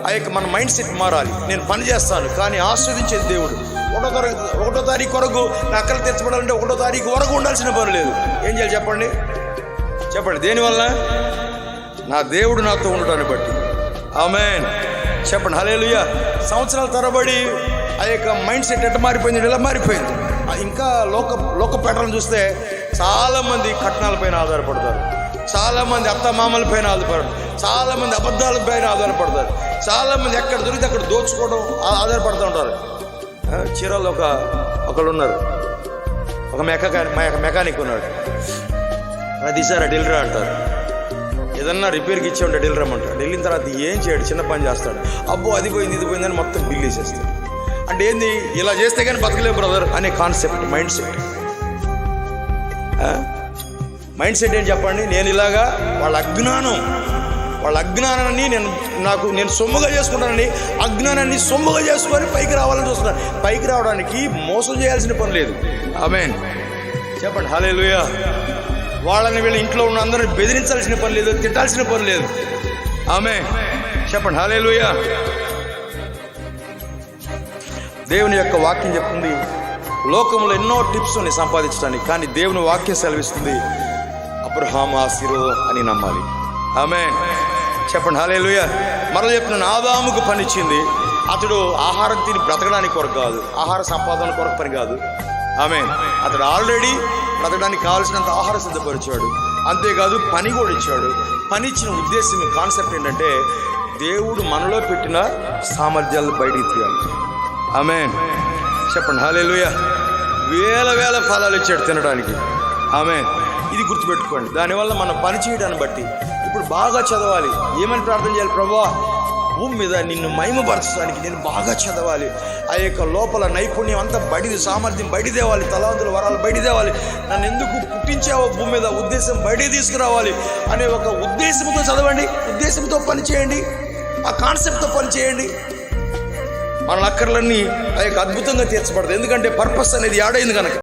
ఆ యొక్క మన మైండ్ సెట్ మారాలి. నేను పని చేస్తాను కానీ ఆస్వాదించేది దేవుడు. 1వ తారీఖు వరకు నా అక్కలు తెచ్చబడాలంటే 1వ తారీఖు వరకు ఉండాల్సిన పని లేదు. ఏం చేయాలి చెప్పండి? దేనివల్ల? నా దేవుడు నాతో ఉండటాన్ని బట్టి. ఆమేన్. చెప్పండి హల్లెలూయా. సంవత్సరాల తరబడి ఆ యొక్క మైండ్ సెట్ ఎట్లా మారిపోయింది, ఇలా మారిపోయింది. ఇంకా లోక ప్యాటర్న్ చూస్తే చాలామంది కట్నాలపైన ఆధారపడతారు, చాలామంది అత్తమామలపైన ఆధారపడతారు, చాలామంది అబద్ధాలపైన ఆధారపడతారు, చాలామంది ఎక్కడ దొరికితే అక్కడ దోచుకోవడం ఆధారపడుతూ ఉంటారు. చీరాల్లో ఒకళ్ళు ఉన్నారు, ఒక మెకానిక్ ఉన్నాడు. అది సార్ డీలర్ అంటారు. ఏదన్నా రిపేర్కి ఇచ్చే ఉంటే డీలర్ అమ్మంటాడు. వెళ్ళిన తర్వాత ఏం చేయడు, చిన్న పని చేస్తాడు. అబ్బో అది పోయింది ఇది పోయిందని మొత్తం బిల్ వేసేస్తాడు. అంటే ఏంది, ఇలా చేస్తే కానీ బతకలేవు బ్రదర్ అనే concept, mind set. Mind set ఏం చెప్పండి? నేను ఇలాగా వాళ్ళ అజ్ఞానాన్ని నేను సొమ్ముగా చేసుకుంటానని అజ్ఞానాన్ని సొమ్ముగా చేసుకొని పైకి రావాలని చూస్తున్నాను. పైకి రావడానికి మోసం చేయాల్సిన పని లేదు. ఆమేన్. చెప్పండి హల్లెలూయా. వాళ్ళని వీళ్ళ ఇంట్లో ఉన్న అందరిని బెదిరించాల్సిన పని లేదు, తిట్టాల్సిన పని లేదు. ఆమేన్. చెప్పండి హల్లెలూయా. దేవుని యొక్క వాక్యం చెప్తుంది లోకంలో ఎన్నో టిప్స్ ఉన్నాయి సంపాదించడానికి, కానీ దేవుని వాక్యం సెలవిస్తుంది అబ్రహాము ఆశీర్వాదం అని నమ్మాలి. ఆమేన్. చెప్పండి హల్లెలూయా. మరలా చెప్తున్నాను, ఆదాముకు పని ఇచ్చింది. అతడు ఆహారం తిని బ్రతకడానికి కొరకు కాదు, ఆహార సంపాదన కొరకు పని కాదు. ఆమేన్. అతడు ఆల్రెడీ బ్రతకడానికి కావాల్సినంత ఆహారం సిద్ధపరిచాడు. అంతేకాదు పని కూడా ఇచ్చాడు. పని ఇచ్చిన ఉద్దేశం, కాన్సెప్ట్ ఏంటంటే దేవుడు మనలో పెట్టిన సామర్థ్యాలు బయటికి తీయాలి. ఆమేన్. చెప్పండి హల్లెలూయా. వేల ఫలాలు ఇచ్చాడు తినడానికి. ఆమేన్. ఇది గుర్తుపెట్టుకోండి. దానివల్ల మనం పని చేయడాన్ని బట్టి ఇప్పుడు బాగా చదవాలి. ఏమని ప్రార్థన చేయాలి? ప్రభువా, భూమి మీద నిన్ను మహిమపరచడానికి నేను బాగా చదవాలి. ఆ యొక్క లోపల నైపుణ్యం అంతా బయటిది, సామర్థ్యం బయట తేవాలి, తలాంతుల వరాలు బయట తేవాలి. నన్ను ఎందుకు పుట్టించావో భూమి మీద ఉద్దేశం బయటికి తీసుకురావాలి అనే ఒక ఉద్దేశంతో చదవండి, ఉద్దేశంతో పని చేయండి, ఆ కాన్సెప్ట్తో పని చేయండి. మన అక్కర్లన్నీ ఆ యొక్క అద్భుతంగా తీర్చబడదు. ఎందుకంటే పర్పస్ అనేది యాడైంది కనుక.